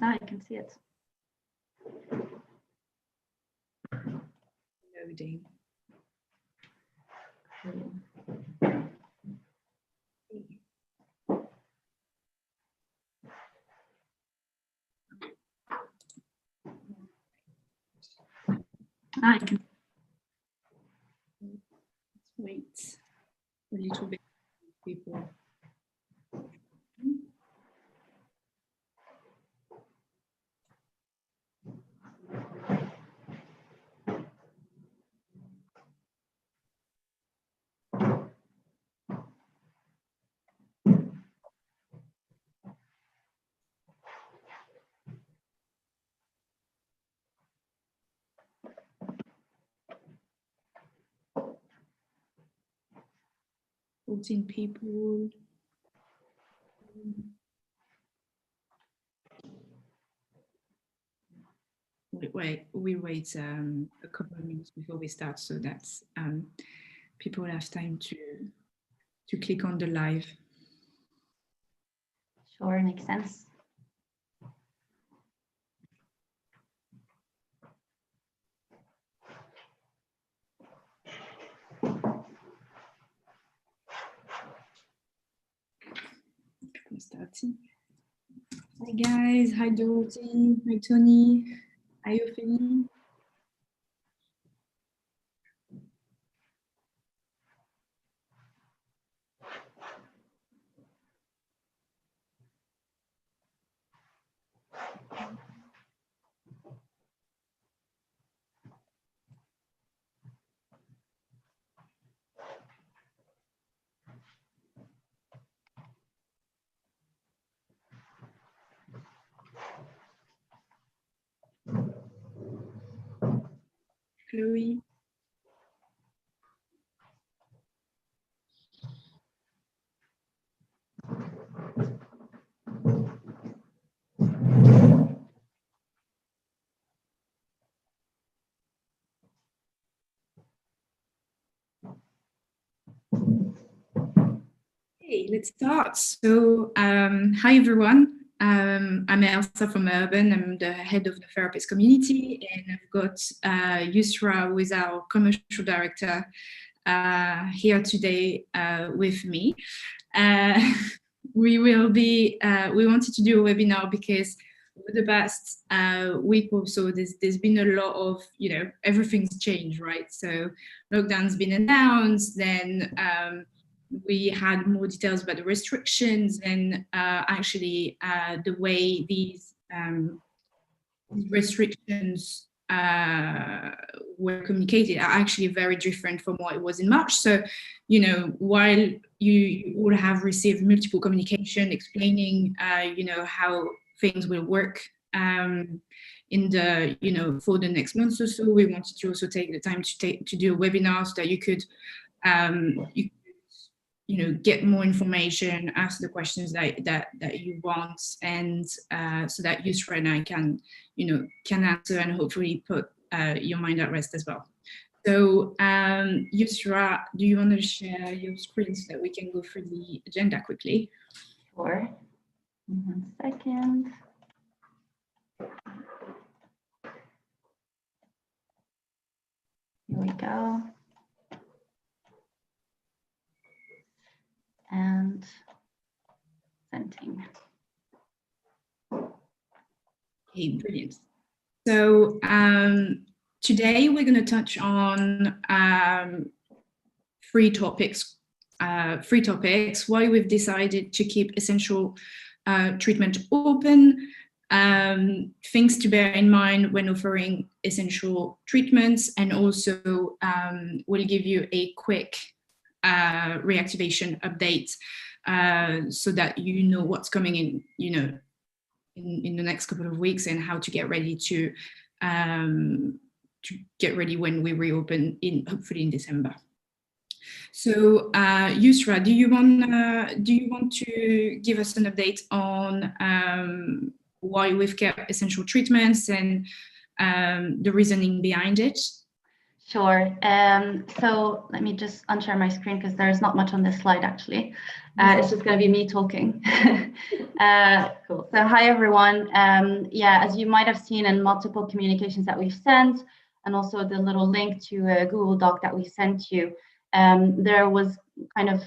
now I can see it. Loading. I can. Let's wait a little bit, people. People. We wait a couple of minutes before we start, so that people have time to click on the live. Sure, makes sense. Starting. Hi guys, hi Dorothy, hi Tony, hi Ophélie. Chloe. Okay, let's start. So, hi everyone. I'm Elsa from Urban. I'm the head of the therapist community, and I've got Yusra, who is our commercial director, here today with me. We wanted to do a webinar because over the past week or so, there's been a lot of, everything's changed, right? So lockdown's been announced, then we had more details about the restrictions, and actually the way these restrictions were communicated are actually very different from what it was in March. So, while you all have received multiple communication explaining, how things will work in the, for the next month or so, we wanted to also take the time to do a webinar so that you could, get more information, ask the questions that you want, and so that Yusra and I can answer and hopefully put your mind at rest as well. So Yusra, do you want to share your screen so that we can go through the agenda quickly? Sure. 1 second. Here we go. And sending. Okay, brilliant. So today we're going to touch on three topics. Why we've decided to keep essential treatment open, things to bear in mind when offering essential treatments, and also we'll give you a quick reactivation update so that you know what's coming in, in the next couple of weeks, and how to get ready to get ready when we reopen hopefully in December. So Yusra, do you want to give us an update on why we've kept essential treatments and the reasoning behind it? Sure. So let me just unshare my screen because there's not much on this slide actually. It's just going to be me talking. Cool. So hi, everyone. Yeah, as you might have seen in multiple communications that we've sent, and also the little link to a Google Doc that we sent you, there was kind of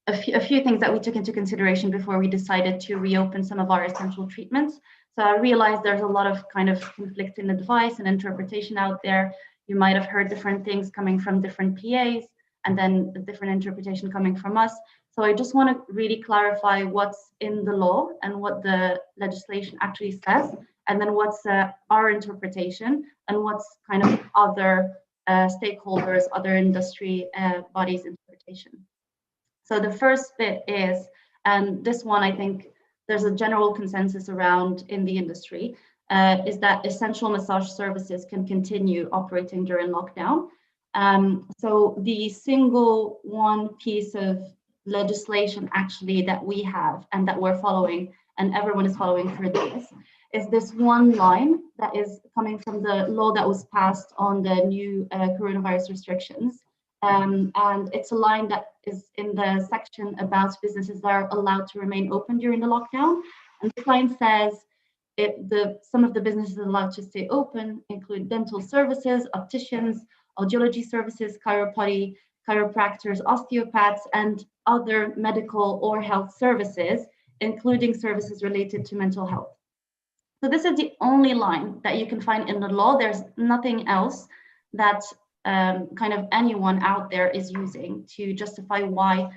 a few things that we took into consideration before we decided to reopen some of our essential treatments. So I realized there's a lot of kind of conflicting advice and interpretation out there. You might have heard different things coming from different PAs, and then a different interpretation coming from us. So I just want to really clarify what's in the law and what the legislation actually says, and then what's our interpretation and what's kind of other stakeholders, other industry bodies' interpretation. So the first bit is, and this one I think there's a general consensus around in the industry, is that essential massage services can continue operating during lockdown. So the single one piece of legislation actually that we have and that we're following, and everyone is following through this, is this one line that is coming from the law that was passed on the new coronavirus restrictions. And it's a line that is in the section about businesses that are allowed to remain open during the lockdown. And this line says some of the businesses allowed to stay open include dental services, opticians, audiology services, chiropody, chiropractors, osteopaths, and other medical or health services, including services related to mental health. So this is the only line that you can find in the law. There's nothing else that kind of anyone out there is using to justify why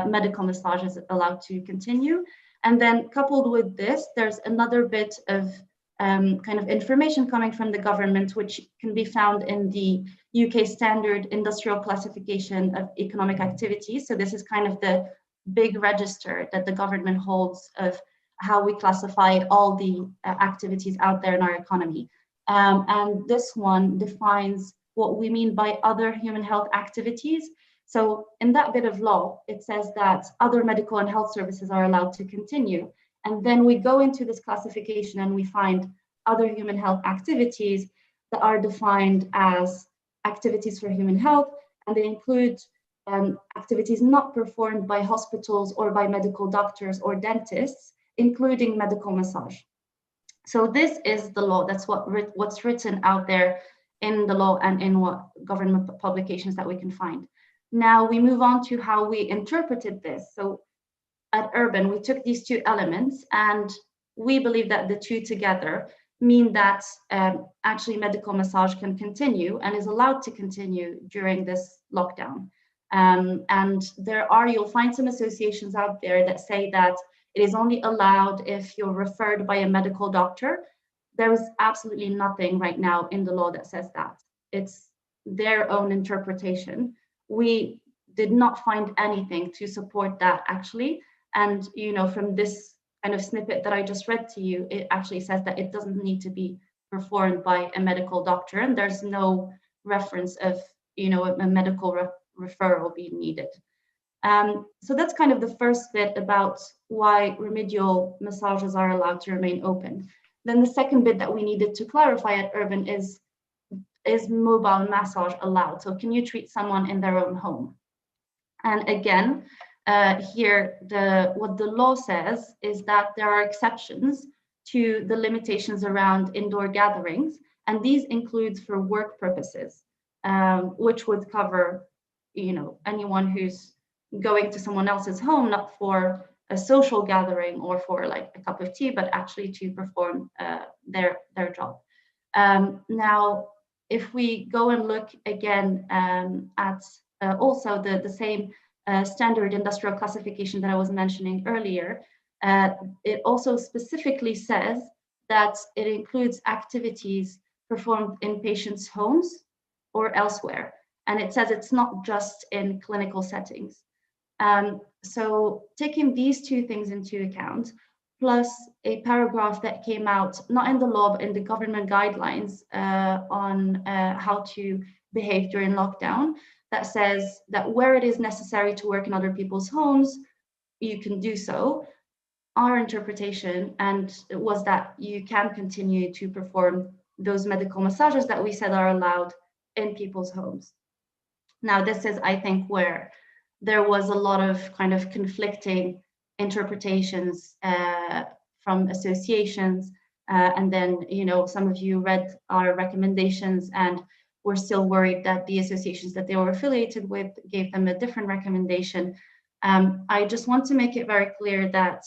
medical massage is allowed to continue. And then coupled with this, there's another bit of kind of information coming from the government, which can be found in the UK Standard Industrial Classification of Economic Activities. So this is kind of the big register that the government holds of how we classify all the activities out there in our economy. And this one defines what we mean by other human health activities. So in that bit of law, it says that other medical and health services are allowed to continue. And then we go into this classification and we find other human health activities that are defined as activities for human health, and they include activities not performed by hospitals or by medical doctors or dentists, including medical massage. So this is the law. That's what's written out there in the law and in what government publications that we can find. Now we move on to how we interpreted this. So at Urban, we took these two elements and we believe that the two together mean that actually medical massage can continue and is allowed to continue during this lockdown. And you'll find some associations out there that say that it is only allowed if you're referred by a medical doctor. There is absolutely nothing right now in the law that says that. It's their own interpretation. We did not find anything to support that actually. And from this kind of snippet that I just read to you, it actually says that it doesn't need to be performed by a medical doctor, and there's no reference of a medical referral being needed. So that's kind of the first bit about why remedial massages are allowed to remain open. Then the second bit that we needed to clarify at Urban is mobile massage allowed? So can you treat someone in their own home? And again, here, what the law says is that there are exceptions to the limitations around indoor gatherings, and these include for work purposes, which would cover, anyone who's going to someone else's home, not for a social gathering or for like a cup of tea, but actually to perform their job. Now, if we go and look again at also the same standard industrial classification that I was mentioning earlier, it also specifically says that it includes activities performed in patients' homes or elsewhere. And it says it's not just in clinical settings. So taking these two things into account, plus a paragraph that came out, not in the law, but in the government guidelines on how to behave during lockdown, that says that where it is necessary to work in other people's homes, you can do so. Our interpretation was that you can continue to perform those medical massages that we said are allowed in people's homes. Now, this is, I think, where there was a lot of kind of conflicting interpretations from associations, and then, you know, some of you read our recommendations and were still worried that the associations that they were affiliated with gave them a different recommendation. I just want to make it very clear that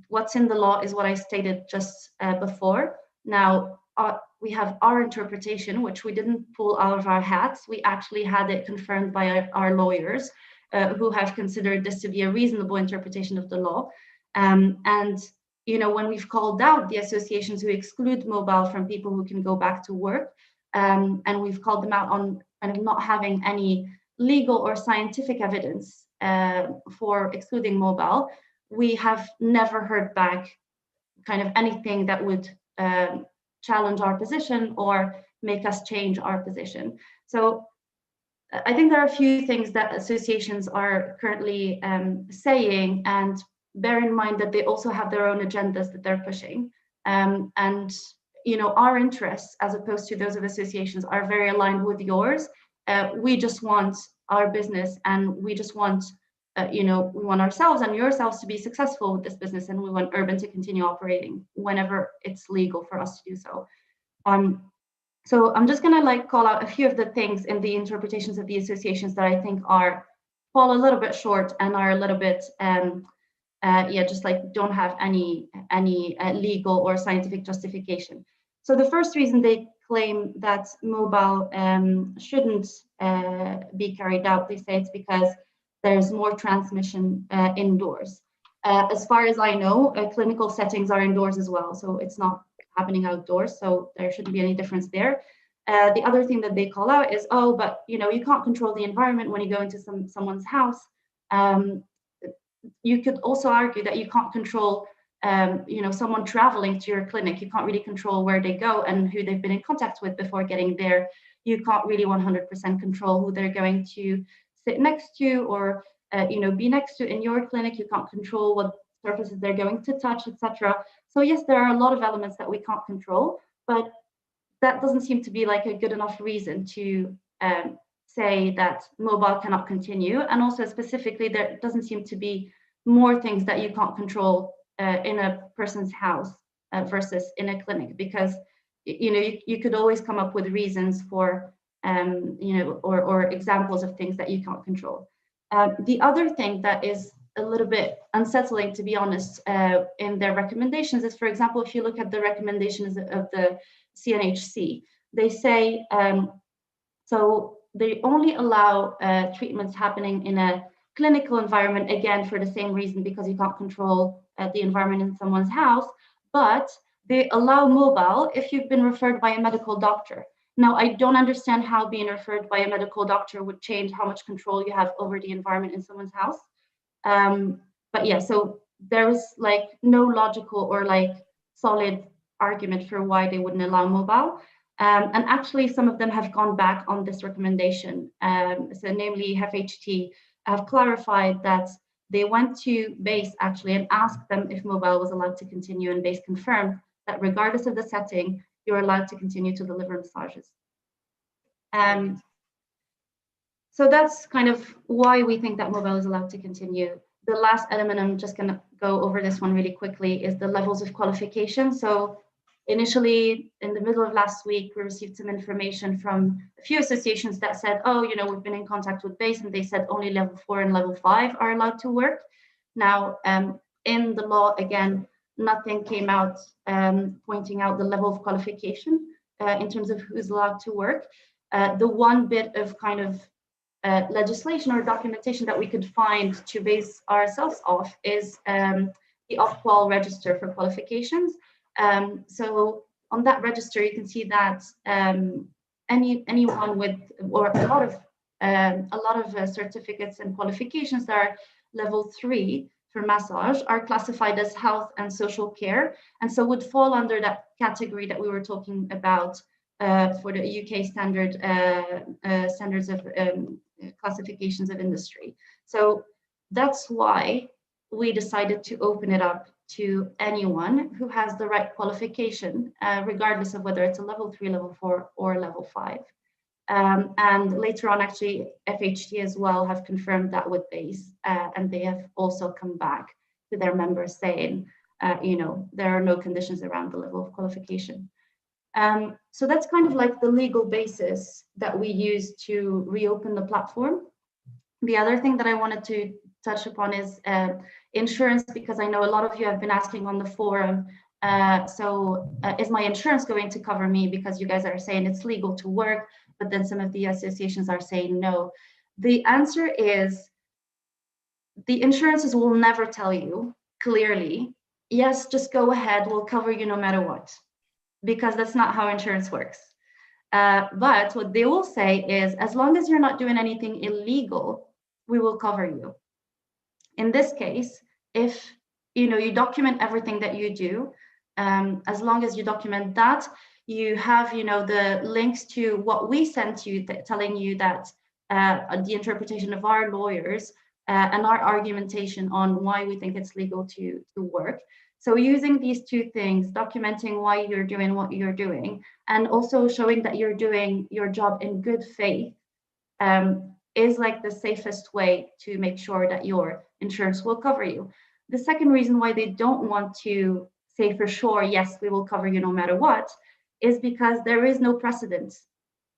what's in the law is what I stated just before. Now, we have our interpretation, which we didn't pull out of our hats. We actually had it confirmed by our lawyers, who have considered this to be a reasonable interpretation of the law. And you know, when we've called out the associations who exclude mobile from people who can go back to work, and we've called them out on kind of not having any legal or scientific evidence for excluding mobile, we have never heard back kind of anything that would challenge our position or make us change our position. So I think there are a few things that associations are currently saying, and bear in mind that they also have their own agendas that they're pushing. And you know, our interests, as opposed to those of associations, are very aligned with yours. We just want our business, and we just want, you know, we want ourselves and yourselves to be successful with this business, and we want Urban to continue operating whenever it's legal for us to do so. So I'm just gonna like call out a few of the things in the interpretations of the associations that I think fall a little bit short and are a little bit, yeah, just like don't have any legal or scientific justification. So the first reason they claim that mobile shouldn't be carried out, they say it's because there's more transmission indoors. As far as I know, clinical settings are indoors as well, so it's not happening outdoors, so there shouldn't be any difference there. The other thing that they call out is, oh, but you know, you can't control the environment when you go into someone's house. You could also argue that you can't control, you know, someone traveling to your clinic. You can't really control where they go and who they've been in contact with before getting there. You can't really 100% control who they're going to sit next to or, you know, be next to in your clinic. You can't control what surfaces they're going to touch, etc. So yes, there are a lot of elements that we can't control, but that doesn't seem to be like a good enough reason to say that mobile cannot continue. And also specifically, there doesn't seem to be more things that you can't control in a person's house versus in a clinic, because you know, you could always come up with reasons for you know, or examples of things that you can't control. The other thing that is a little bit unsettling, to be honest, in their recommendations is, for example, if you look at the recommendations of the CNHC, they say, so they only allow treatments happening in a clinical environment, again, for the same reason, because you can't control the environment in someone's house, but they allow mobile if you've been referred by a medical doctor. Now, I don't understand how being referred by a medical doctor would change how much control you have over the environment in someone's house. But yeah, so there's like no logical or like solid argument for why they wouldn't allow mobile. And actually, some of them have gone back on this recommendation. So namely, FHT have clarified that they went to BASE actually and asked them if mobile was allowed to continue, and BASE confirmed that regardless of the setting, you're allowed to continue to deliver massages. So that's kind of why we think that mobile is allowed to continue. The last element, I'm just going to go over this one really quickly, is the levels of qualification. So initially, in the middle of last week, we received some information from a few associations that said, oh, you know, we've been in contact with BASE, and they said only level 4 and level 5 are allowed to work. Now, in the law, again, nothing came out pointing out the level of qualification in terms of who's allowed to work. The one bit of kind of legislation or documentation that we could find to base ourselves off is the off-qual register for qualifications. So on that register, you can see that anyone with, or a lot of certificates and qualifications that are level 3 for massage are classified as health and social care, and so would fall under that category that we were talking about for the UK standards of classifications of industry. So that's why we decided to open it up to anyone who has the right qualification, regardless of whether it's a level 3, level 4, or level 5. And later on, actually, FHT as well have confirmed that with BASE, and they have also come back to their members saying, there are no conditions around the level of qualification. So that's kind of like the legal basis that we use to reopen the platform. The other thing that I wanted to touch upon is insurance, because I know a lot of you have been asking on the forum, is my insurance going to cover me? Because you guys are saying it's legal to work, but then some of the associations are saying no. The answer is the insurances will never tell you clearly, yes, just go ahead, we'll cover you no matter what, because that's not how insurance works. But what they will say is, as long as you're not doing anything illegal, we will cover you. In this case, if you document everything that you do, as long as you document that, you have the links to what we sent you, telling you that the interpretation of our lawyers and our argumentation on why we think it's legal to work. So using these two things, documenting why you're doing what you're doing, and also showing that you're doing your job in good faith, is like the safest way to make sure that your insurance will cover you. The second reason why they don't want to say for sure, yes, we will cover you no matter what, is because there is no precedent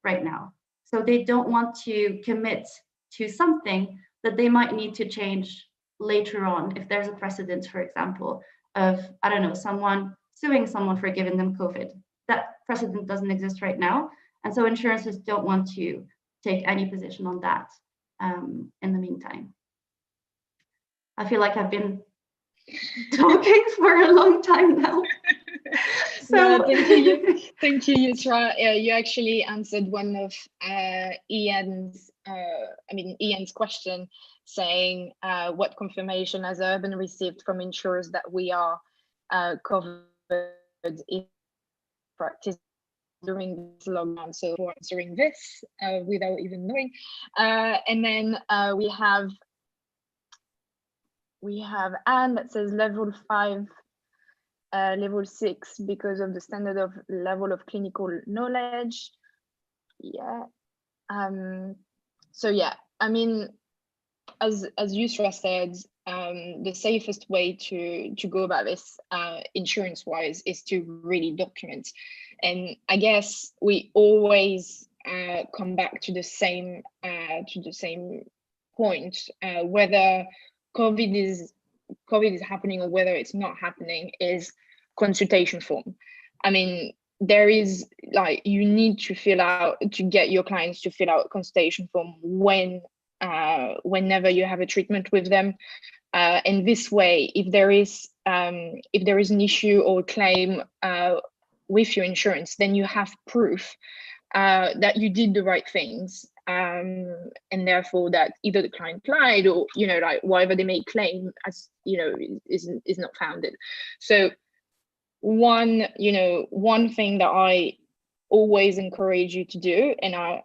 right now. So they don't want to commit to something that they might need to change later on if there's a precedent, for example, of, I don't know, someone suing someone for giving them COVID. That precedent doesn't exist right now. And so insurances don't want to take any position on that in the meantime. I feel like I've been talking for a long time now. So thank you, Yusra. You actually answered one of Ian's question, saying what confirmation has Urban received from insurers that we are covered in practice during this lockdown. So for answering this without even knowing, and then we have Anne that says level 5, level 6 because of the standard of level of clinical knowledge. Yeah. So yeah, I mean, as Yusra said, the safest way to go about this insurance wise is to really document. And I guess we always come back to the same point, whether COVID is happening or whether it's not happening, is consultation form. I mean, there is like, you need to get your clients to fill out a consultation form whenever you have a treatment with them. And this way, if there is an issue or claim with your insurance, then you have proof that you did the right things, and therefore that either the client lied or like whatever they may claim as is not founded. So one thing that I always encourage you to do, and I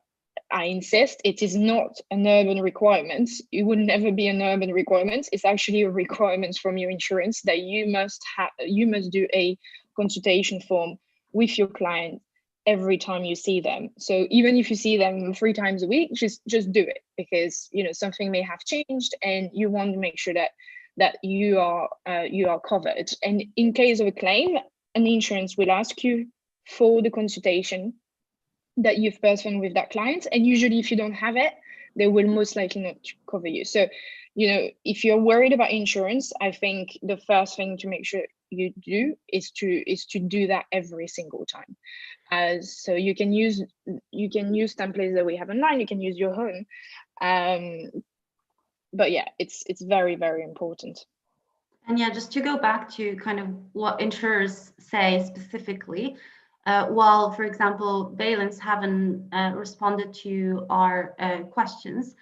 insist, it is not an Urban requirement. It would never be an Urban requirement. It's actually a requirement from your insurance that you must do a consultation form with your client every time you see them. So even if you see them 3 times a week, just do it, because something may have changed and you want to make sure that you are covered. And in case of a claim, an insurance will ask you for the consultation that you've performed with that client, and usually if you don't have it, they will most likely not cover you. So if you're worried about insurance, I think the first thing to make sure you do is to do that every single time. So you can use templates that we have online, you can use your own, but yeah, it's very, very important. And yeah, just to go back to kind of what insurers say specifically, while, for example, Valence haven't responded to our questions,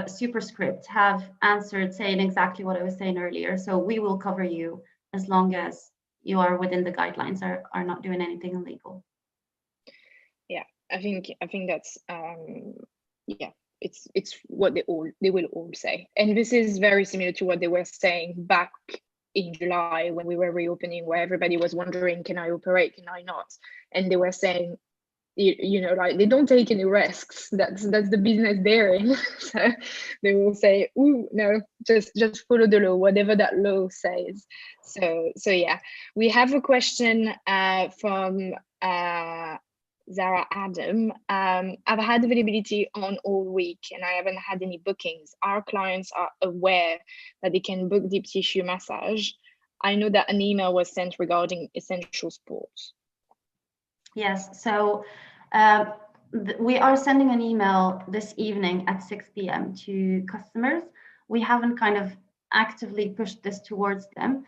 Superscript have answered saying exactly what I was saying earlier. So we will cover you as long as you are within the guidelines, are not doing anything illegal. Yeah, I think that's yeah, it's what they will all say. And this is very similar to what they were saying back in July when we were reopening, where everybody was wondering, can I operate, can I not? And they were saying, you know, like they don't take any risks. That's the business they're in. So they will say, "Ooh, no, just follow the law, whatever that law says." So yeah, we have a question from Zara Adam. I've had availability on all week and I haven't had any bookings. Our clients are aware that they can book deep tissue massage. I know that an email was sent regarding essential sports. Yes, so we are sending an email this evening at 6 p.m. to customers. We haven't kind of actively pushed this towards them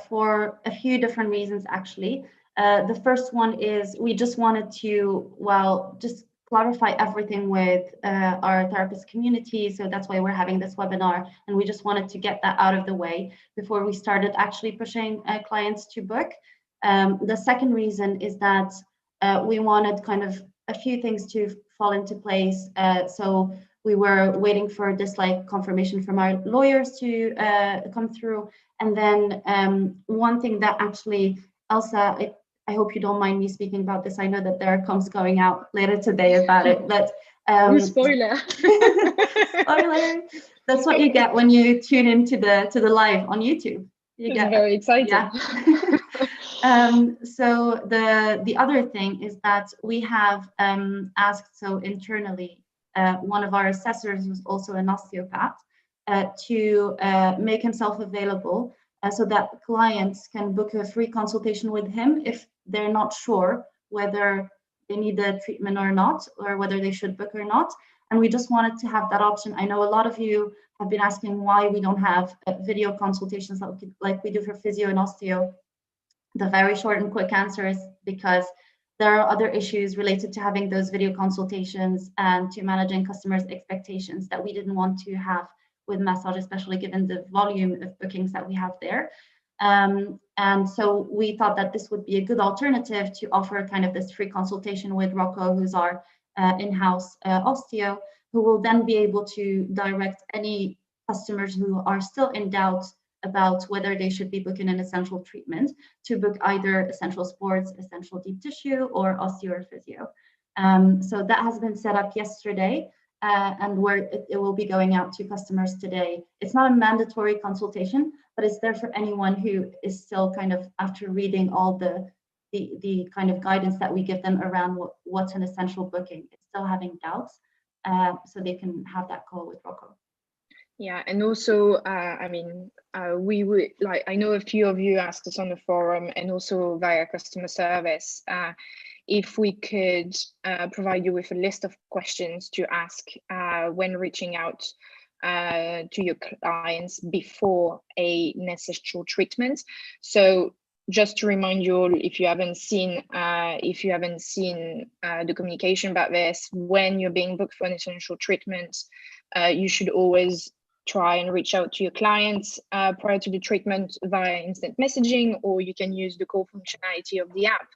for a few different reasons, actually. The first one is we just wanted to, well, just clarify everything with our therapist community. So that's why we're having this webinar. And we just wanted to get that out of the way before we started actually pushing clients to book. The second reason is that we wanted kind of a few things to fall into place. So we were waiting for this like confirmation from our lawyers to come through. And then one thing that actually, Elsa, I hope you don't mind me speaking about this. I know that there are comms going out later today about it, but spoiler. Spoiler. That's what you get when you tune into the live on YouTube. You get very exciting. Yeah. So the other thing is that we have asked, so internally, one of our assessors, who's also an osteopath, to make himself available so that clients can book a free consultation with him if they're not sure whether they need the treatment or not, or whether they should book or not. And we just wanted to have that option. I know a lot of you have been asking why we don't have video consultations like we do for physio and osteo. The very short and quick answer is because there are other issues related to having those video consultations and to managing customers' expectations that we didn't want to have with massage, especially given the volume of bookings that we have there. And so we thought that this would be a good alternative to offer kind of this free consultation with Rocco, who's our in-house osteo, who will then be able to direct any customers who are still in doubt about whether they should be booking an essential treatment to book either essential sports, essential deep tissue, or osteo or physio. So that has been set up yesterday, and it will be going out to customers today. It's not a mandatory consultation, but it's there for anyone who is still kind of, after reading all the kind of guidance that we give them around what's an essential booking, is still having doubts, so they can have that call with Rocco. Yeah, and also, I mean, we would like, I know a few of you asked us on the forum and also via customer service, if we could provide you with a list of questions to ask when reaching out to your clients before an essential treatment. So just to remind you all, if you haven't seen the communication about this, when you're being booked for an essential treatment, you should always try and reach out to your clients prior to the treatment via instant messaging, or you can use the call functionality of the app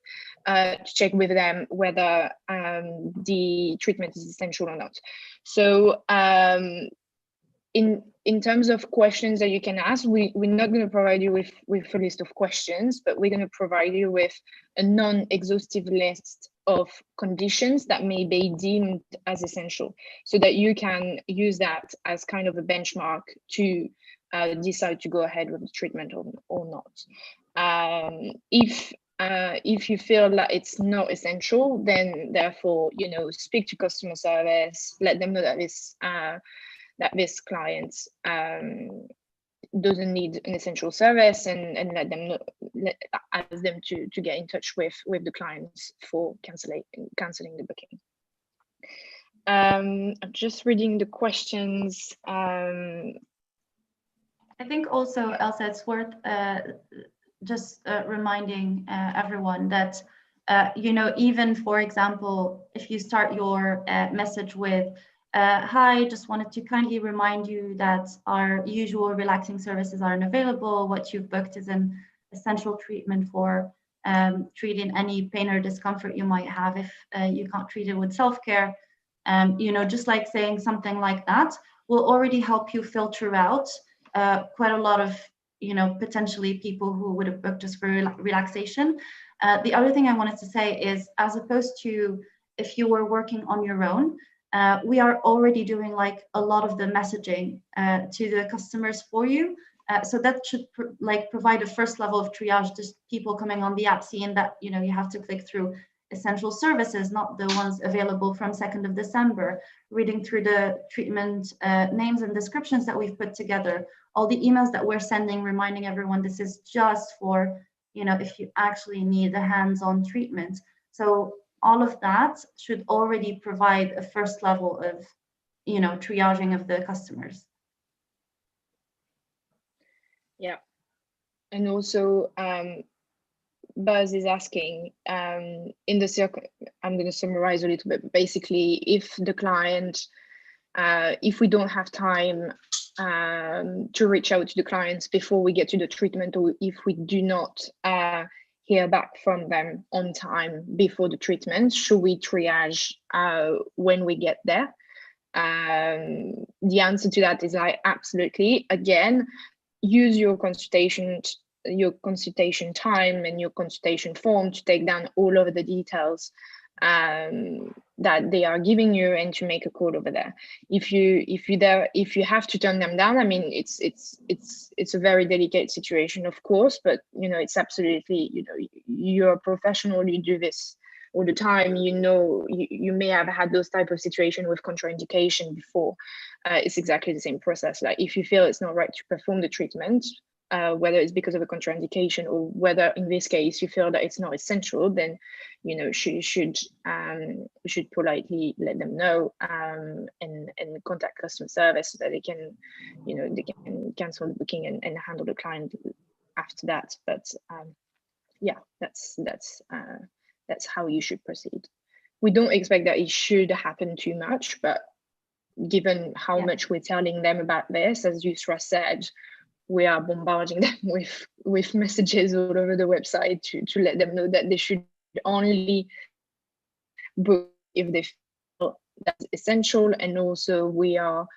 to check with them whether the treatment is essential or not. So in terms of questions that you can ask, we're not going to provide you with a list of questions, but we're going to provide you with a non-exhaustive list of conditions that may be deemed as essential, so that you can use that as kind of a benchmark to decide to go ahead with the treatment or not. If you feel that it's not essential, then therefore, you know, speak to customer service, let them know that this client doesn't need an essential service, and let them know, ask them to get in touch with the clients for canceling the booking. I'm just reading the questions. I think also, Elsa, it's worth just reminding everyone that you know, even for example, if you start your message with hi, just wanted to kindly remind you that our usual relaxing services aren't available. What you've booked is an essential treatment for treating any pain or discomfort you might have if you can't treat it with self-care. You know, just like saying something like that will already help you filter out quite a lot of, you know, potentially people who would have booked just for relaxation. The other thing I wanted to say is, as opposed to if you were working on your own, we are already doing like a lot of the messaging to the customers for you. So that should provide a first level of triage, just people coming on the app seeing that, you know, you have to click through essential services, not the ones available from 2nd of December, reading through the treatment names and descriptions that we've put together, all the emails that we're sending, reminding everyone this is just for, you know, if you actually need a hands-on treatment. So all of that should already provide a first level of, you know, triaging of the customers. Yeah. And also, Buzz is asking, in the I'm going to summarize a little bit. Basically, if the client, if we don't have time to reach out to the clients before we get to the treatment, or if we do not hear back from them on time before the treatment, should we triage when we get there? The answer to that is absolutely. Again, use your consultation time and your consultation form to take down all of the details that they are giving you and to make a call over there. If you have to turn them down, I mean, it's a very delicate situation, of course, but you know, it's absolutely, you know, you're a professional, you do this all the time, you know, you may have had those type of situation with contraindication before. It's exactly the same process. Like if you feel it's not right to perform the treatment, whether it's because of a contraindication or whether in this case you feel that it's not essential, then you know you should politely let them know and contact customer service so that they can, you know, they can cancel the booking and handle the client after that. But yeah, that's how you should proceed. We don't expect that it should happen too much, but given how much we're telling them about this, as Yusra said, we are bombarding them with messages all over the website to let them know that they should only book if they feel that's essential. And also we are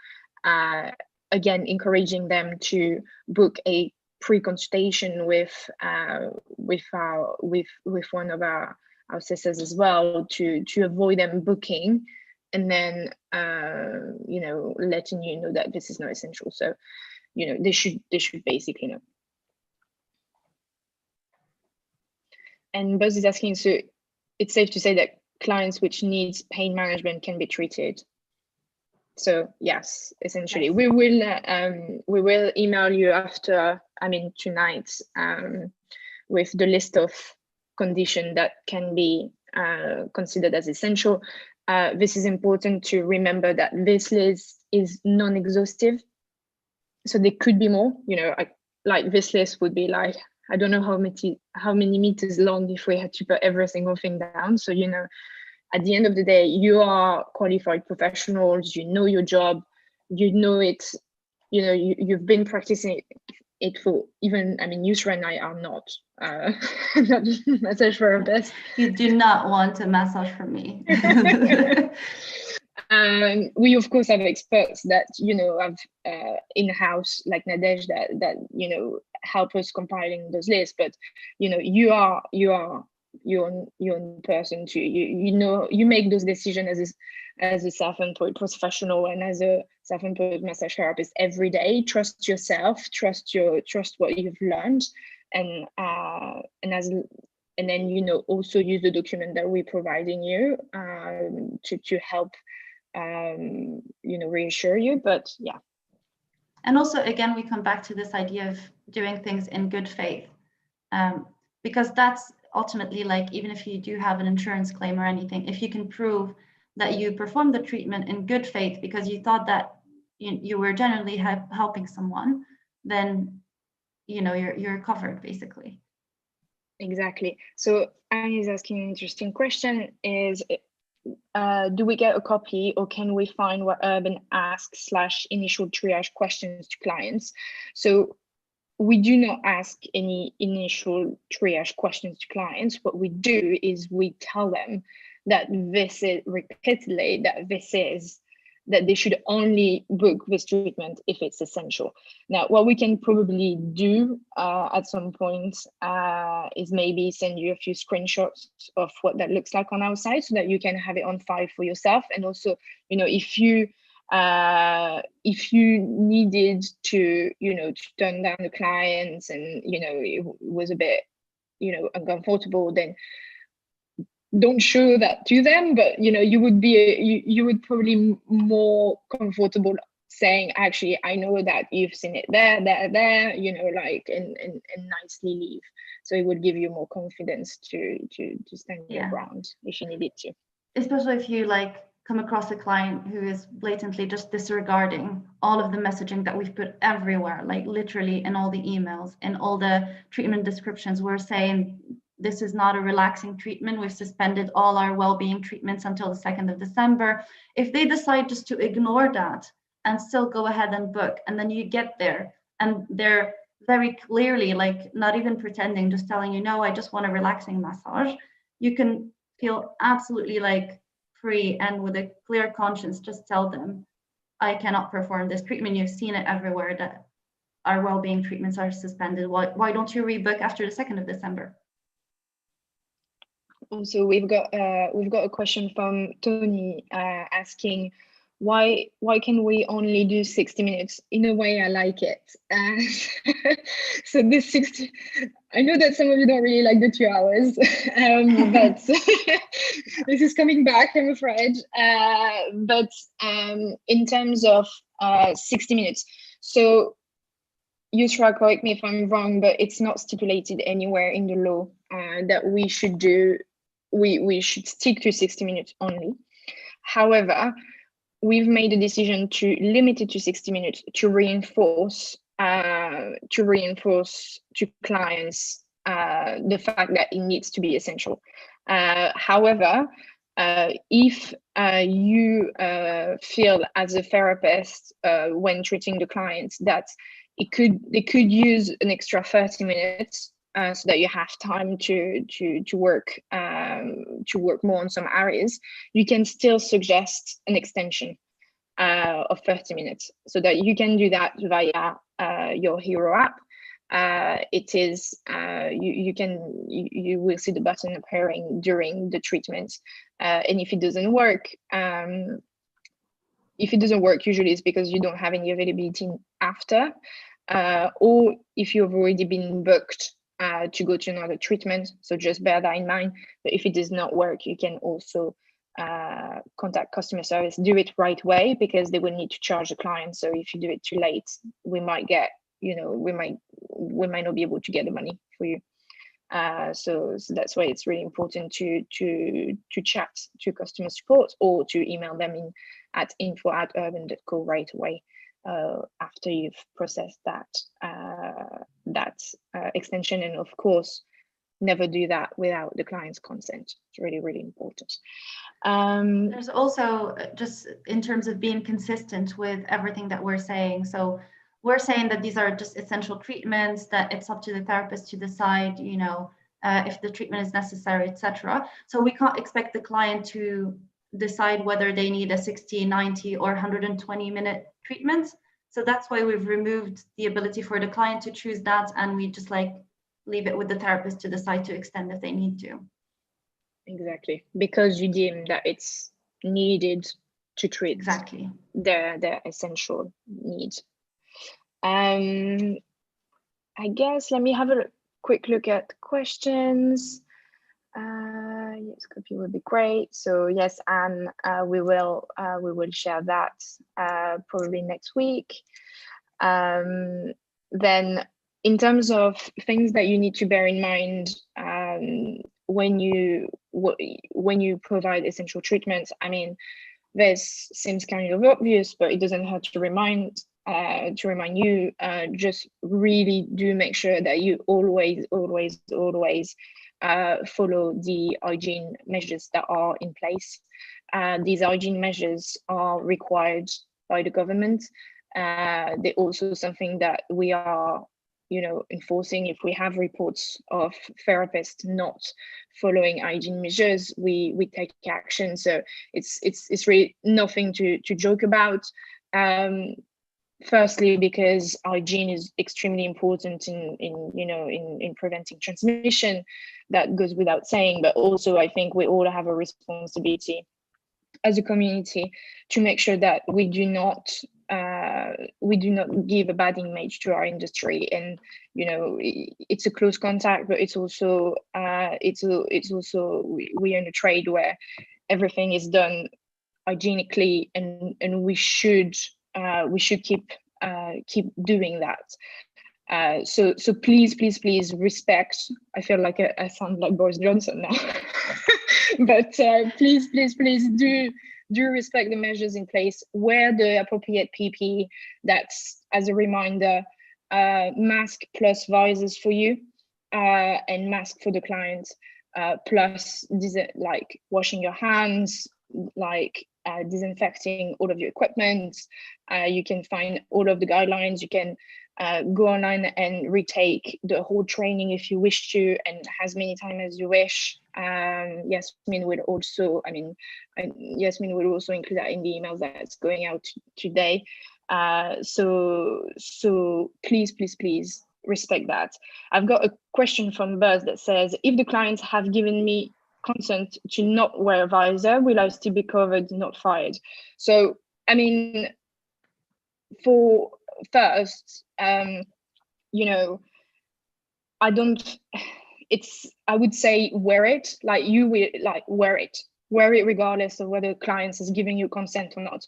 again encouraging them to book a pre-consultation with one of our sisters as well, to avoid them booking and then you know, letting you know that this is not essential. So you know, they should basically know. And Buzz is asking, so it's safe to say that clients which needs pain management can be treated? So yes, essentially. Yes. We will email you after, I mean tonight, with the list of conditions that can be considered as essential. This is important to remember that this list is non-exhaustive. So there could be more, you know, like this list would be like, I don't know how many meters long if we had to put every single thing down. So, you know, at the end of the day, you are qualified professionals, you know your job, you know it, you know, you've been practicing it for even, I mean, Yusra and I are not massage therapists. You do not want a massage from me. We of course have experts that, you know, have in-house like Nadej that you know, help us compiling those lists. But you know, you are your own person too. You know, you make those decisions as a self-employed professional and as a self-employed massage therapist every day. Trust yourself, trust what you've learned, and then, you know, also use the document that we're providing you to help you know, reassure you. But yeah. And also, again, we come back to this idea of doing things in good faith, because that's ultimately, like, even if you do have an insurance claim or anything, if you can prove that you performed the treatment in good faith because you thought that you were generally helping someone, then, you know, you're covered basically. Exactly. So Annie is asking an interesting question, is do we get a copy or can we find what Urban asks / initial triage questions to clients? So we do not ask any initial triage questions to clients. What we do is we tell them that this is repeatedly, that this is that they should only book this treatment if it's essential. Now, what we can probably do at some point is maybe send you a few screenshots of what that looks like on our site so that you can have it on file for yourself. And also, you know, if you needed to, you know, to turn down the clients and, you know, it was a bit, you know, uncomfortable, then don't show that to them, but you know, you would probably more comfortable saying, actually, I know that you've seen it there, you know, like, and nicely leave. So it would give you more confidence to stand your ground if you needed to. Especially if you like come across a client who is blatantly just disregarding all of the messaging that we've put everywhere, like literally in all the emails, in all the treatment descriptions, we're saying, this is not a relaxing treatment. We've suspended all our well-being treatments until the 2nd of December. If they decide just to ignore that and still go ahead and book, and then you get there and they're very clearly like not even pretending, just telling you, no, I just want a relaxing massage, you can feel absolutely like free and with a clear conscience, just tell them, I cannot perform this treatment. You've seen it everywhere that our well-being treatments are suspended. Why don't you rebook after the 2nd of December? Also, we've got a question from Tony asking, why can we only do 60 minutes? In a way, I like it. So this 60, I know that some of you don't really like the 2 hours, but this is coming back, I'm afraid. But in terms of 60 minutes, so Yusra, correct me if I'm wrong, but it's not stipulated anywhere in the law that we should do. We should stick to 60 minutes only. However, we've made a decision to limit it to 60 minutes to reinforce to clients the fact that it needs to be essential. However, if you feel as a therapist when treating the clients that they could use an extra 30 minutes so that you have time to work more on some areas, you can still suggest an extension of 30 minutes, so that you can do that via your Hero app. It is you will see the button appearing during the treatment, and if it doesn't work, usually it's because you don't have any availability after, or if you've already been booked to go to another treatment. So just bear that in mind. But if it does not work, you can also contact customer service. Do it right away, because they will need to charge the client. So if you do it too late, we might not be able to get the money for you. So that's why it's really important to chat to customer support or to email them at info@urban.co right away after you've processed that extension. And of course, never do that without the client's consent. It's really, really important. There's also just in terms of being consistent with everything that we're saying. So we're saying that these are just essential treatments, that it's up to the therapist to decide, if the treatment is necessary, etc. So we can't expect the client to decide whether they need a 60, 90, or 120-minute treatment. So that's why we've removed the ability for the client to choose that, and we just leave it with the therapist to decide to extend if they need to. Exactly, because you deem that it's needed to treat exactly their essential needs. I guess let me have a quick look at questions. Yes, copy would be great. So yes, and we will share that probably next week. Then in terms of things that you need to bear in mind when you provide essential treatments, I mean, this seems kind of obvious, but it doesn't hurt to remind you. Just really do make sure that you always follow the hygiene measures that are in place. These hygiene measures are required by the government. They're also something that we are enforcing. If we have reports of therapists not following hygiene measures, we take action. So it's really nothing to joke about. Firstly, because hygiene is extremely important in preventing transmission. That goes without saying, but also I think we all have a responsibility as a community to make sure that we do not give a bad image to our industry. And it's a close contact, but it's also we're in a trade where everything is done hygienically, and we should keep doing that. So please respect. I feel like I sound like Boris Johnson now. But please do respect the measures in place. Wear the appropriate PPE. That's, as a reminder, mask plus visors for you, and mask for the client, plus like washing your hands, like disinfecting all of your equipment. You can find all of the guidelines. You can go online and retake the whole training if you wish to, and as many times as you wish. Yasmin will also include that in the emails that's going out today. So please respect that. I've got a question from Buzz that says, if the clients have given me consent to not wear a visor, will I still be covered, not fired? So for first, I would say wear it. Like, you will wear it regardless of whether clients is giving you consent or not.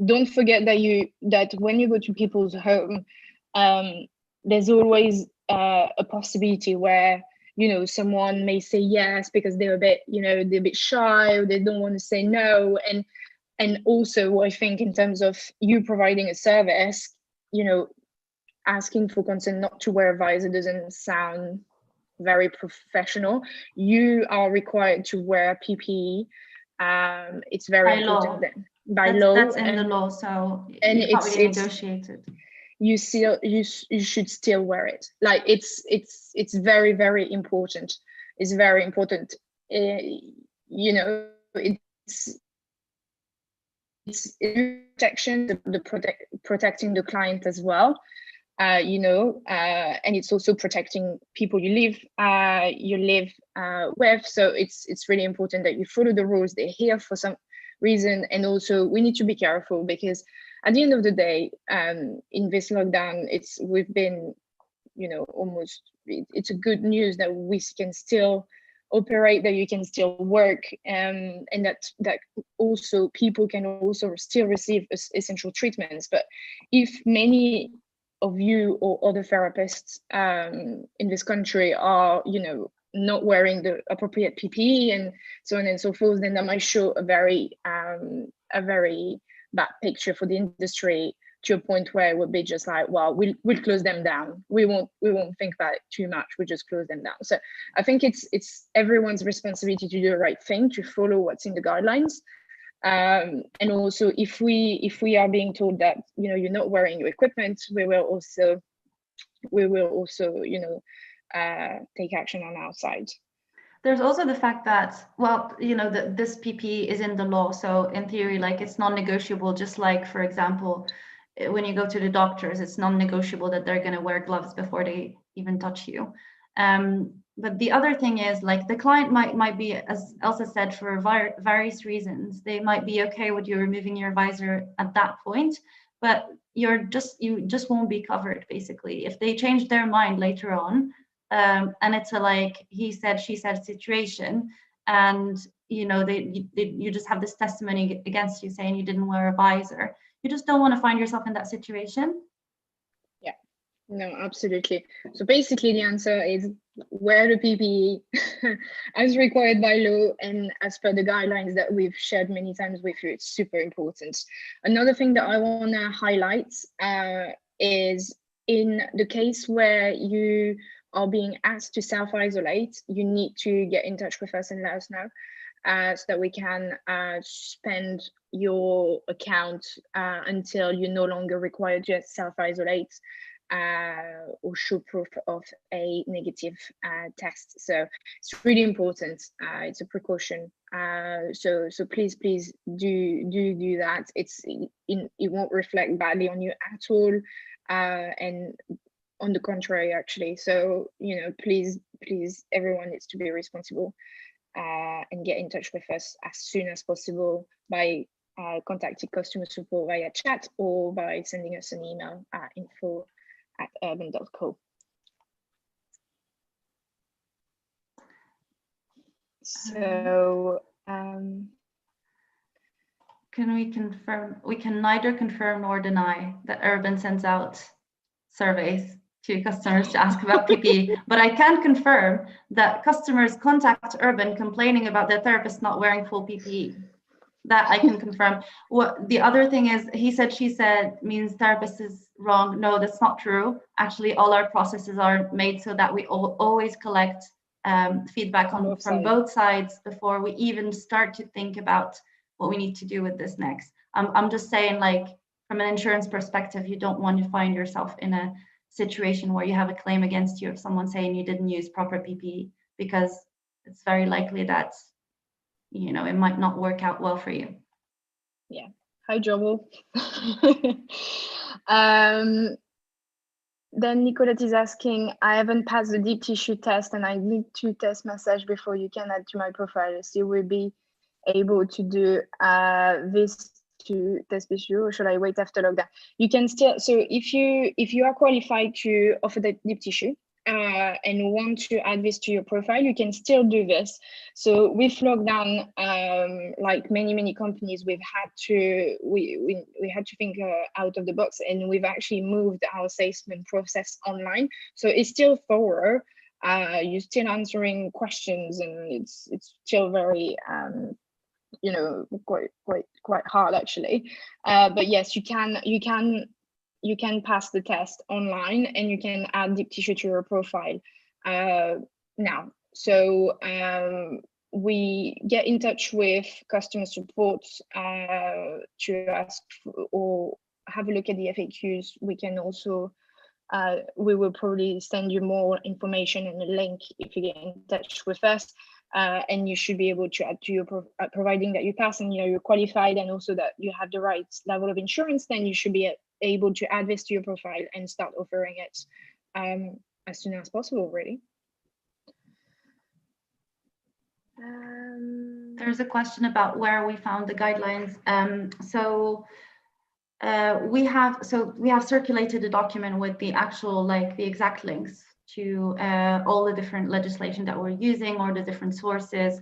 Don't forget that when you go to people's home, there's always a possibility where someone may say yes because they're a bit shy, or they don't want to say no. And also, I think in terms of you providing a service, asking for consent not to wear a visor doesn't sound very professional. You are required to wear PPE. It's very important by law. That's in the law, so you can't really negotiate it. You should still wear it. Like, it's very, very important. It's very important. It's protection, protecting the client as well. And it's also protecting people you live with. So it's really important that you follow the rules. They're here for some reason. And also, we need to be careful, because at the end of the day, in this lockdown, we've been almost, it's a good news that we can still operate, that you can still work, and that also people can also still receive essential treatments. But if many of you or other therapists in this country are not wearing the appropriate PPE and so on and so forth, then that might show a very bad picture for the industry, to a point where it would be just like, well, we'll close them down. We won't think about it too much. We just close them down. So I think it's everyone's responsibility to do the right thing, to follow what's in the guidelines. And also, if we are being told that you're not wearing your equipment, we will also take action on our side. There's also the fact that, well, this PPE is in the law, so in theory, like, it's non-negotiable. Just like, for example, when you go to the doctors, it's non-negotiable that they're going to wear gloves before they even touch you. But the other thing is, like, the client might be, as Elsa said, for various reasons. They might be okay with you removing your visor at that point, but you just won't be covered, basically. If they change their mind later on, and it's a like he said, she said situation, and you just have this testimony against you saying you didn't wear a visor, you just don't want to find yourself in that situation. Yeah, no, absolutely. So basically, the answer is wear the PPE as required by law and as per the guidelines that we've shared many times with you. It's super important. Another thing that I want to highlight is, in the case where you are being asked to self-isolate, you need to get in touch with us and let us know, so that we can suspend your account until you're no longer required to self-isolate. or show proof of a negative test. So it's really important. It's a precaution. So please do that. It won't reflect badly on you at all, and on the contrary, actually. So please, everyone needs to be responsible and get in touch with us as soon as possible by contacting customer support via chat or by sending us an email at info@urban.co. So can we confirm? We can neither confirm nor deny that Urban sends out surveys to customers to ask about PPE, but I can confirm that customers contact Urban complaining about their therapist not wearing full PPE. That I can confirm. What the other thing is, he said, she said means therapist is wrong. No, that's not true. Actually, all our processes are made so that we always collect feedback from both sides before we even start to think about what we need to do with this next. I'm just saying, like, from an insurance perspective, you don't want to find yourself in a situation where you have a claim against you of someone saying you didn't use proper PPE, because it's very likely that it might not work out well for you. Yeah. Hi, Joel. Then Nicolette is asking, I haven't passed the deep tissue test and I need to test massage before you can add to my profile. So you will be able to do this to test tissue, or should I wait after lockdown? You can still, so if you are qualified to offer the deep tissue and want to add this to your profile, you can still do this. So with lockdown, like many companies, we had to think out of the box, and we've actually moved our assessment process online. So it's still thorough. You're still answering questions, and it's still very quite hard, actually. But yes, you can pass the test online, and you can add deep tissue to your profile now. So we get in touch with customer support to ask or have a look at the FAQs. We can also we will probably send you more information and a link if you get in touch with us. And you should be able to add to your providing that you pass and you're qualified, and also that you have the right level of insurance. Then you should be able to add this to your profile and start offering it as soon as possible, really. There's a question about where we found the guidelines. We have circulated a document with the actual, the exact links to all the different legislation that we're using, or the different sources.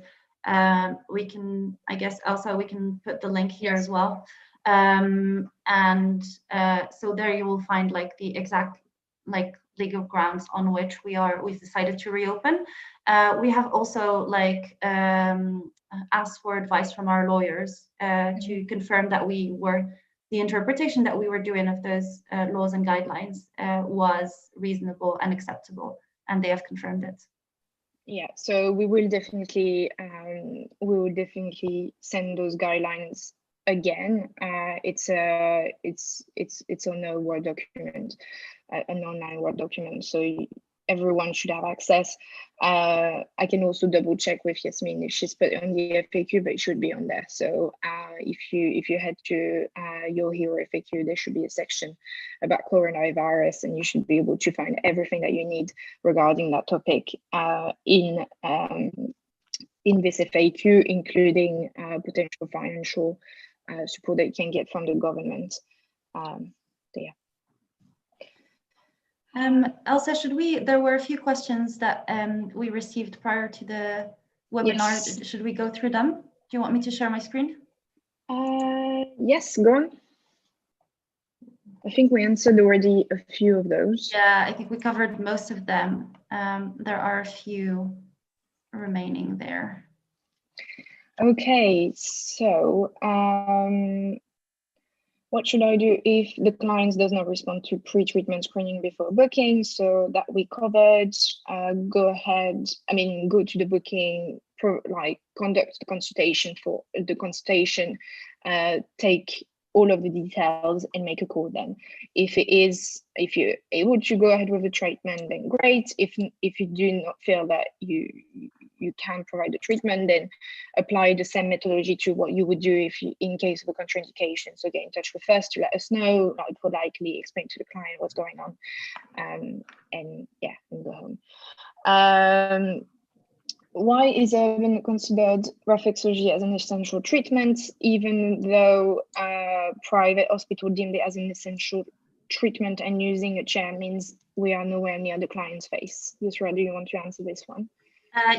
We can, I guess, also we can put the link here as well. So there you will find the exact legal grounds on which we've decided to reopen. We have also asked for advice from our lawyers to confirm that the interpretation that we were doing of those laws and guidelines was reasonable and acceptable, and they have confirmed it. Yeah, so we will definitely send those guidelines again. It's on a Word document, an online Word document, so everyone should have access. I can also double check with Yasmin if she's put it on the FAQ, but it should be on there. So if you head to your Hero FAQ, there should be a section about coronavirus, and you should be able to find everything that you need regarding that topic in this FAQ, including potential financial support that you can get from the government. So yeah. Elsa, there were a few questions that we received prior to the webinar. Yes. Should we go through them? Do you want me to share my screen? Yes, go on. I think we answered already a few of those. Yeah, I think we covered most of them. There are a few remaining there. Okay, so what should I do if the client does not respond to pre-treatment screening before booking? So that we covered. Go ahead. Go to the booking. Conduct the consultation. Take all of the details and make a call then. If you're able to go ahead with the treatment, then great. If you do not feel that you can provide the treatment, then apply the same methodology to what you would do if you, in case of a contraindication. So get in touch with us to let us know, like politely explain to the client what's going on, and yeah, and go home. Why is urban considered reflexology as an essential treatment, even though private hospital deemed it as an essential treatment, and using a chair means we are nowhere near the client's face? Yusra, do you want to answer this one?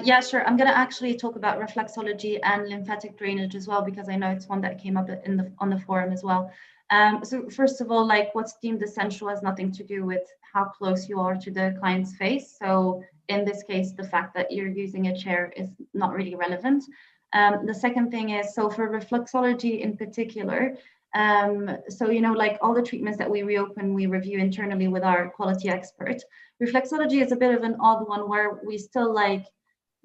Yeah, sure. I'm going to actually talk about reflexology and lymphatic drainage as well, because I know it's one that came up on the forum as well. So first of all, like what's deemed essential has nothing to do with how close you are to the client's face. So in this case, the fact that you're using a chair is not really relevant. The second thing is, so for reflexology in particular, so, you know, like all the treatments that we reopen, we review internally with our quality expert. Reflexology is a bit of an odd one where we still like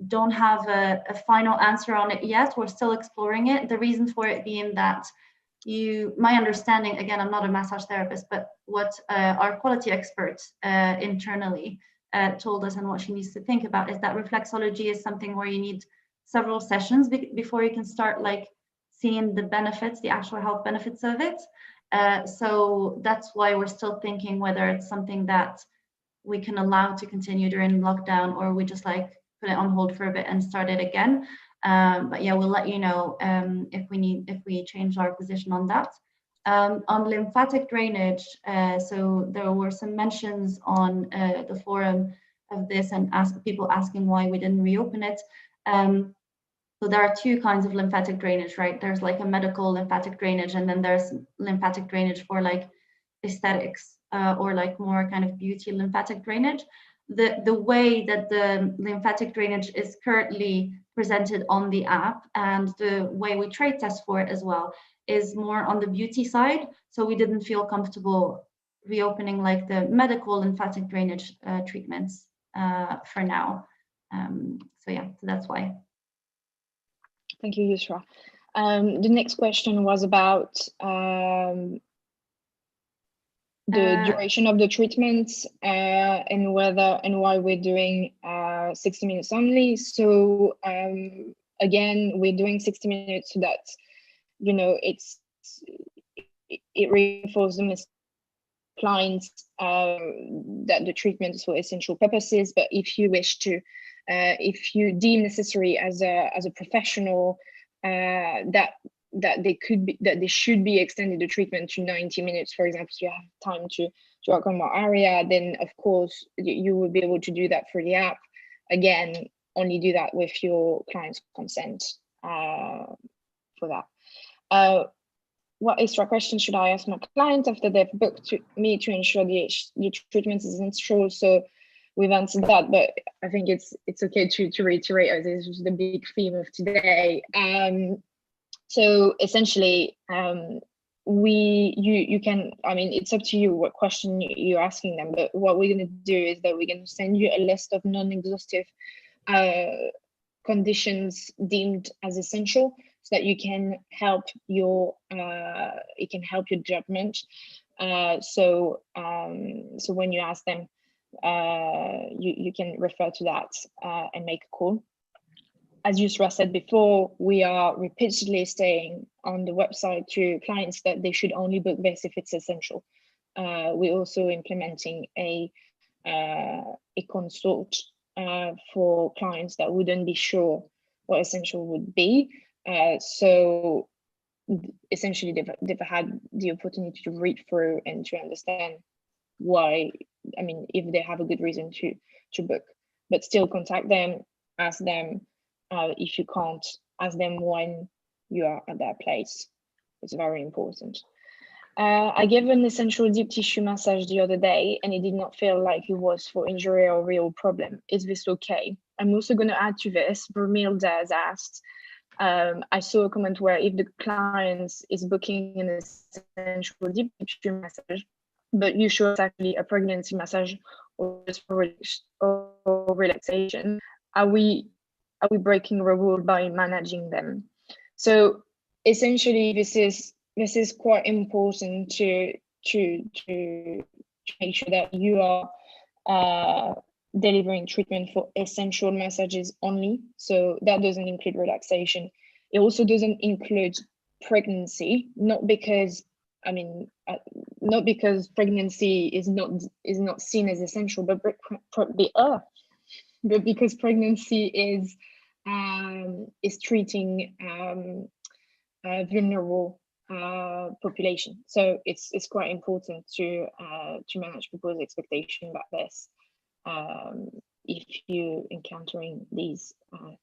don't have a final answer on it yet. We're still exploring it. The reason for it being that my understanding, again, I'm not a massage therapist, but what our quality expert internally told us and what she needs to think about is that reflexology is something where you need several sessions before you can start like seeing the benefits, the actual health benefits of it. So that's why we're still thinking whether it's something that we can allow to continue during lockdown, or we just like put it on hold for a bit and start it again. But yeah, we'll let you know if we change our position on that. On lymphatic drainage, so there were some mentions on the forum of this, and people asking why we didn't reopen it. So there are two kinds of lymphatic drainage, right? There's like a medical lymphatic drainage, and then there's lymphatic drainage for like aesthetics or like more kind of beauty lymphatic drainage. The way that the lymphatic drainage is currently presented on the app, and the way we trade test for it as well, is more on the beauty side. So we didn't feel comfortable reopening like the medical lymphatic drainage treatments for now. So yeah, so that's why. Thank you, Yusra. The next question was about the duration of the treatments and whether and why we're doing 60 minutes only. So again, we're doing 60 minutes so that, you know, it reinforces the clients that the treatment is for essential purposes. But if you wish to, if you deem necessary as a professional that they should be extended the treatment to 90 minutes, for example, so you have time to work on more area, then of course you will be able to do that through the app. Again, only do that with your client's consent for that. What extra questions should I ask my client after they've booked me to ensure the treatment is installed? So we've answered that, but I think it's okay to reiterate, as this is the big theme of today. So essentially, you can, I mean, it's up to you what question you're asking them, but what we're going to do is that we're going to send you a list of non-exhaustive conditions deemed as essential, so that you can help your judgment. So when you ask them, you can refer to that and make a call. As Yusra said before, we are repeatedly saying on the website to clients that they should only book this if it's essential. We're also implementing a consult for clients that wouldn't be sure what essential would be. So essentially they've had the opportunity to read through and to understand why, I mean, if they have a good reason to book, but still contact them, ask them. If you can't, ask them when you are at that place. It's very important. I gave an essential deep tissue massage the other day, and it did not feel like it was for injury or real problem. Is this okay? I'm also going to add to this. Vermilda has asked, I saw a comment where if the client is booking an essential deep tissue massage, but you show it's actually a pregnancy massage or just for relaxation, are we breaking the rule by managing them? So essentially, this is this is quite important to make sure that you are delivering treatment for essential massages only. So that doesn't include relaxation. It also doesn't include pregnancy, not because not because pregnancy is not seen as essential, but because pregnancy is treating vulnerable population. So it's quite important to manage people's expectation about this if you're encountering these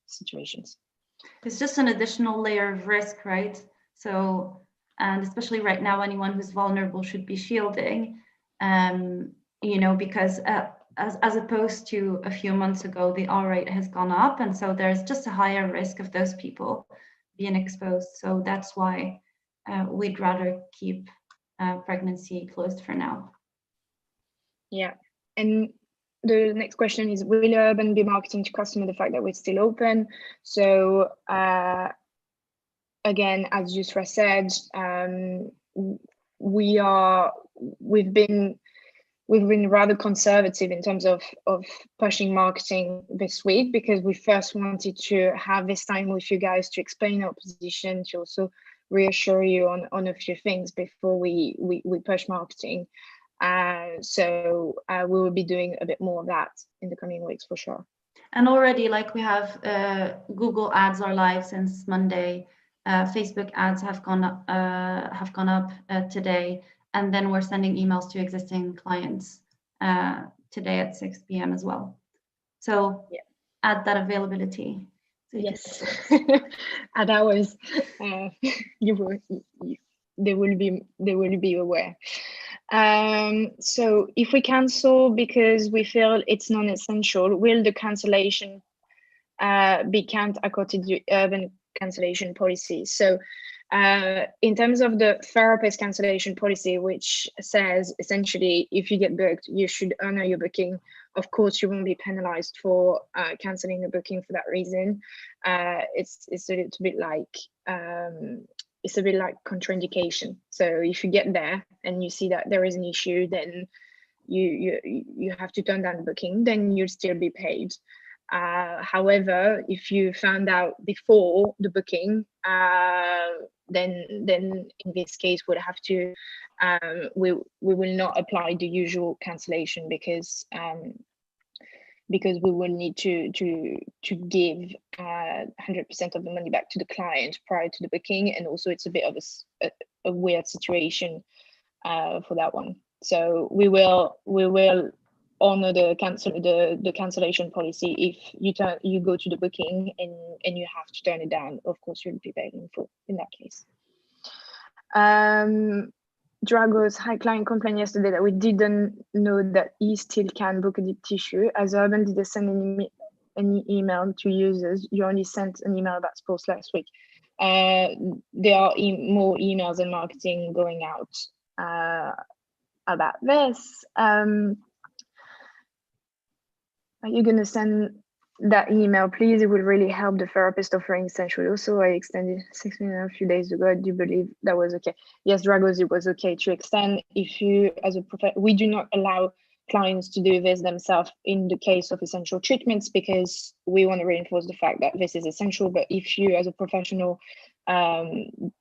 situations. It's just an additional layer of risk, right? So, and especially right now, anyone who's vulnerable should be shielding, you know, because as opposed to a few months ago, the R rate has gone up. And so there's just a higher risk of those people being exposed. So that's why we'd rather keep pregnancy closed for now. Yeah. And the next question is, will Urban be marketing to customer the fact that we're still open? So again, as Yusra said, we've been rather conservative in terms of pushing marketing this week, because we first wanted to have this time with you guys to explain our position, to also reassure you on a few things before we push marketing. So we will be doing a bit more of that in the coming weeks for sure. And already, like, we have Google ads are live since Monday. Facebook ads have gone up today, and then we're sending emails to existing clients today at 6 p.m. as well. So yeah, add that availability. So yes, at hours, they will be aware. So if we cancel because we feel it's non-essential, will the cancellation be counted according to Urban cancellation policy? So in terms of the therapist cancellation policy, which says essentially if you get booked, you should honor your booking. Of course, you won't be penalized for canceling a booking for that reason. It's a little bit like it's a bit like contraindication. So if you get there and you see that there is an issue, then you have to turn down the booking, then you'll still be paid. However, if you found out before the booking, then in this case we'll have to we will not apply the usual cancellation, because we will need to give 100% of the money back to the client prior to the booking, and also it's a bit of a weird situation for that one. So we will honor the cancellation policy. If you go to the booking and you have to turn it down, of course you'll be paid in full in that case. Dragos, high client complained yesterday that we didn't know that he still can book a deep tissue. As Urban didn't send any email to users, you only sent an email about sports last week. There are more emails and marketing going out about this. Are you going to send that email, please? It would really help the therapist offering essential. Also, I extended 6 minutes a few days ago. I do believe that was okay. Yes, Dragos, it was okay to extend. If you, as a professional, we do not allow clients to do this themselves in the case of essential treatments, because we want to reinforce the fact that this is essential. But if you, as a professional, think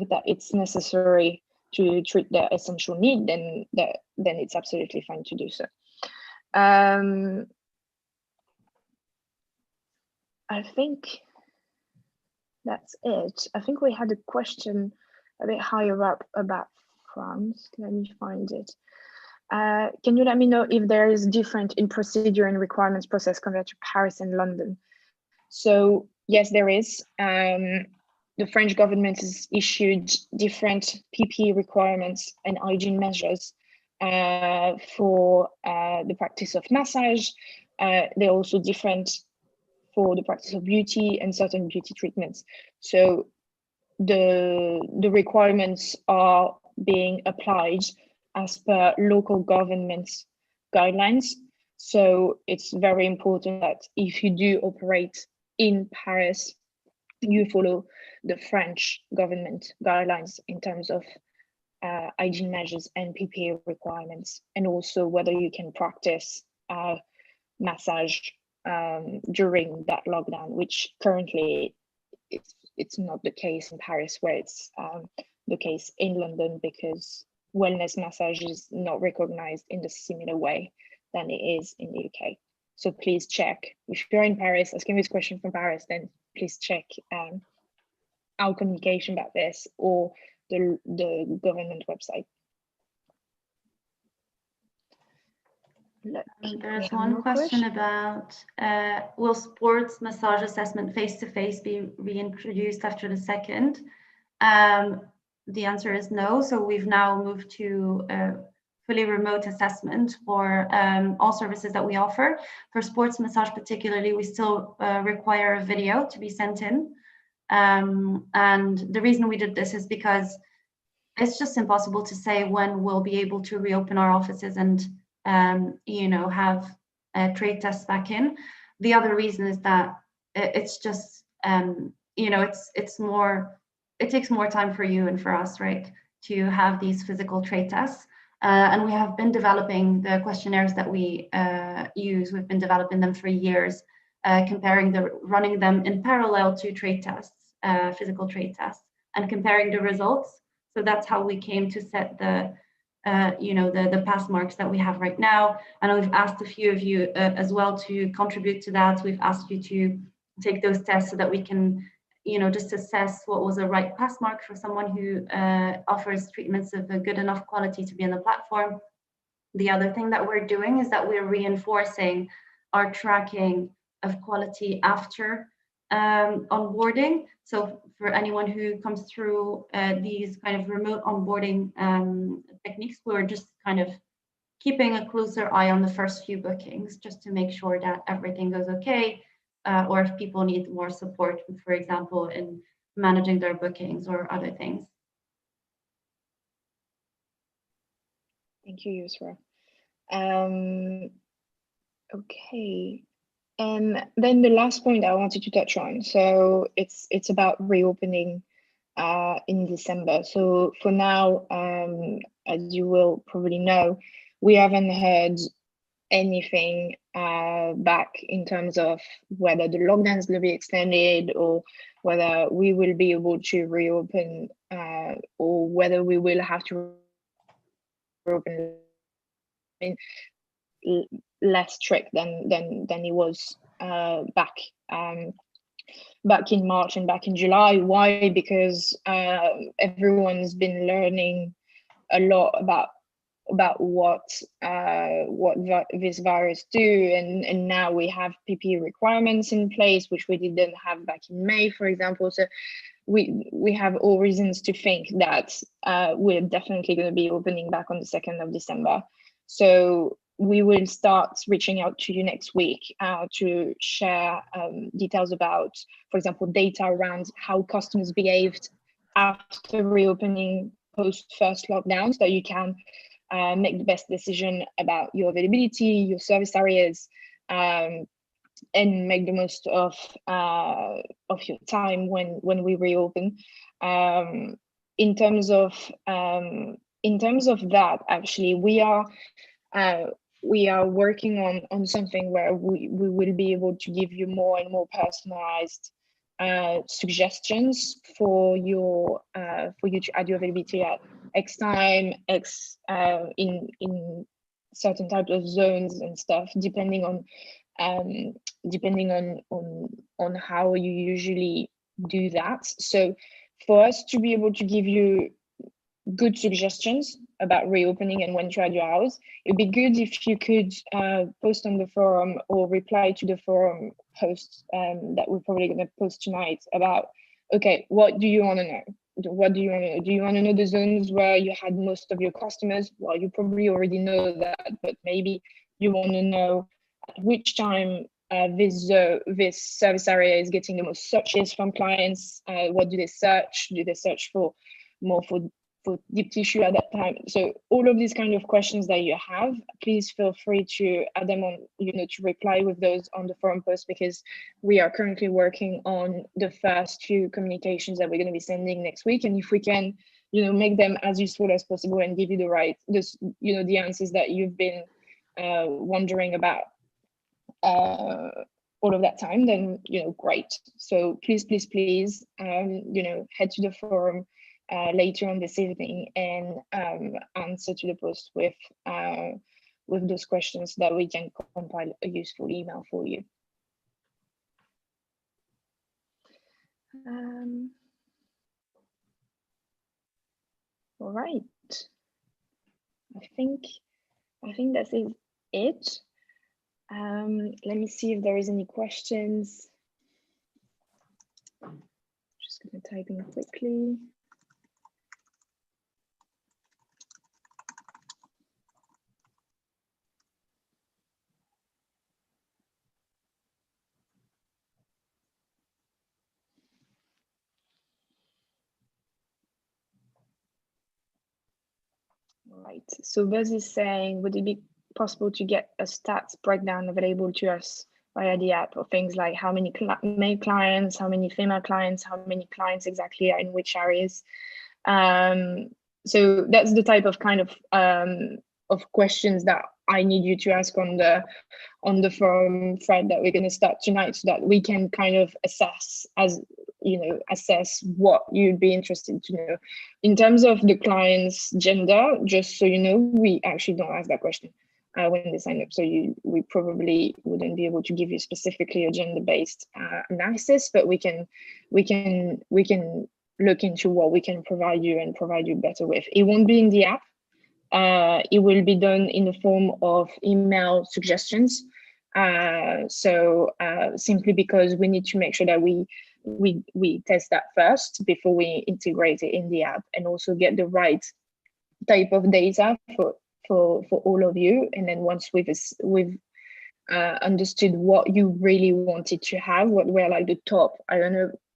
that it's necessary to treat their essential need, then it's absolutely fine to do so. I think that's it. I think we had a question a bit higher up about France. Let me find it. Can you let me know if there is different in procedure and requirements process compared to Paris and London? So yes, there is. The French government has issued different PPE requirements and hygiene measures for the practice of massage. They're also different for the practice of beauty and certain beauty treatments. So the requirements are being applied as per local government guidelines. So it's very important that if you do operate in Paris you follow the French government guidelines in terms of hygiene measures and PPE requirements, and also whether you can practice massage during that lockdown, which currently it's not the case in Paris, where it's the case in London, because wellness massage is not recognized in the similar way than it is in the UK. So please check. If you're in Paris, asking this question from Paris, then please check our communication about this or the government website. There's one question about, will sports massage assessment face-to-face be reintroduced after the second? The answer is no. So we've now moved to fully remote assessment for all services that we offer. For sports massage particularly, we still require a video to be sent in. And the reason we did this is because it's just impossible to say when we'll be able to reopen our offices and have trade tests back in. The other reason is that it's just it takes more time for you and for us, right, to have these physical trade tests. And we have been developing the questionnaires that we use. We've been developing them for years, running them in parallel to trade tests, physical trade tests, and comparing the results. So that's how we came to set the pass marks that we have right now. And we've asked a few of you as well to contribute to that. We've asked you to take those tests so that we can, just assess what was a right pass mark for someone who offers treatments of a good enough quality to be on the platform. The other thing that we're doing is that we're reinforcing our tracking of quality after onboarding. So for anyone who comes through these kind of remote onboarding techniques, we're just kind of keeping a closer eye on the first few bookings, just to make sure that everything goes okay, or if people need more support, for example, in managing their bookings or other things. Thank you, Yusra. Okay. And then the last point I wanted to touch on, so it's about reopening in December. So for now, as you will probably know, we haven't heard anything back in terms of whether the lockdown is going to be extended or whether we will be able to reopen or whether we will have to reopen less strict than it was back in March and back in July. Why? Because everyone's been learning a lot about what this virus do, and now we have PPE requirements in place, which we didn't have back in May, for example. So we have all reasons to think that we're definitely going to be opening back on the 2nd of December. So we will start reaching out to you next week to share details about, for example, data around how customers behaved after reopening post first lockdown, so that you can make the best decision about your availability, your service areas, and make the most of your time when we reopen. In terms of that, actually, we are working on something where we will be able to give you more and more personalized suggestions for you to add your availability at X time, X in certain types of zones and stuff, depending on how you usually do that. So for us to be able to give you good suggestions about reopening and when to add your hours, it'd be good if you could post on the forum or reply to the forum post that we're probably going to post tonight about, okay, what do you want to know? What do you want to know? Do you want to know the zones where you had most of your customers? Well, you probably already know that, but maybe you want to know at which time this service area is getting the most searches from clients. What do they search? Do they search for more for for deep tissue at that time. So all of these kind of questions that you have, please feel free to add them on, to reply with those on the forum post, because we are currently working on the first few communications that we're going to be sending next week. And if we can, make them as useful as possible and give you the answers that you've been wondering about all of that time, then, great. So please, head to the forum later on this evening and answer to the post with those questions, that we can compile a useful email for you. All right. I think that is it. Let me see if there is any questions. Just going to type in quickly. Right, so Buzz is saying, would it be possible to get a stats breakdown available to us via the app, or things like how many male clients, how many female clients, how many clients exactly are in which areas? So that's the type of questions that I need you to ask on the forum thread that we're going to start tonight, so that we can kind of assess what you'd be interested to know. In terms of the client's gender, just so you know, we actually don't ask that question when they sign up. So we probably wouldn't be able to give you specifically a gender-based analysis, but we can look into what we can provide you better with. It won't be in the app. It will be done in the form of email suggestions. Simply because we need to make sure that we test that first before we integrate it in the app, and also get the right type of data for all of you. And then once we've understood what you really wanted to have, what were like the top,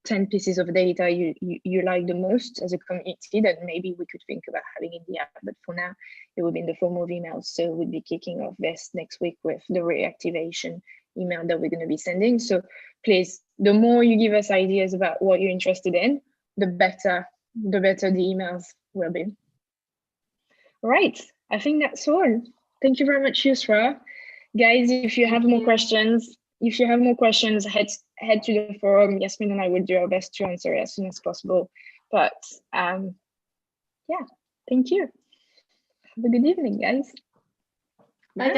10 pieces of data you like the most as a community, that maybe we could think about having in the app. But for now, it will be in the form of emails. So we'll be kicking off this next week with the reactivation email that we're going to be sending. So please, the more you give us ideas about what you're interested in, the better the emails will be. All right, I think that's all. Thank you very much, Yusra. Guys, if you have more questions, head to the forum. Yasmin and I will do our best to answer as soon as possible. But yeah, thank you. Have a good evening, guys. Bye, guys.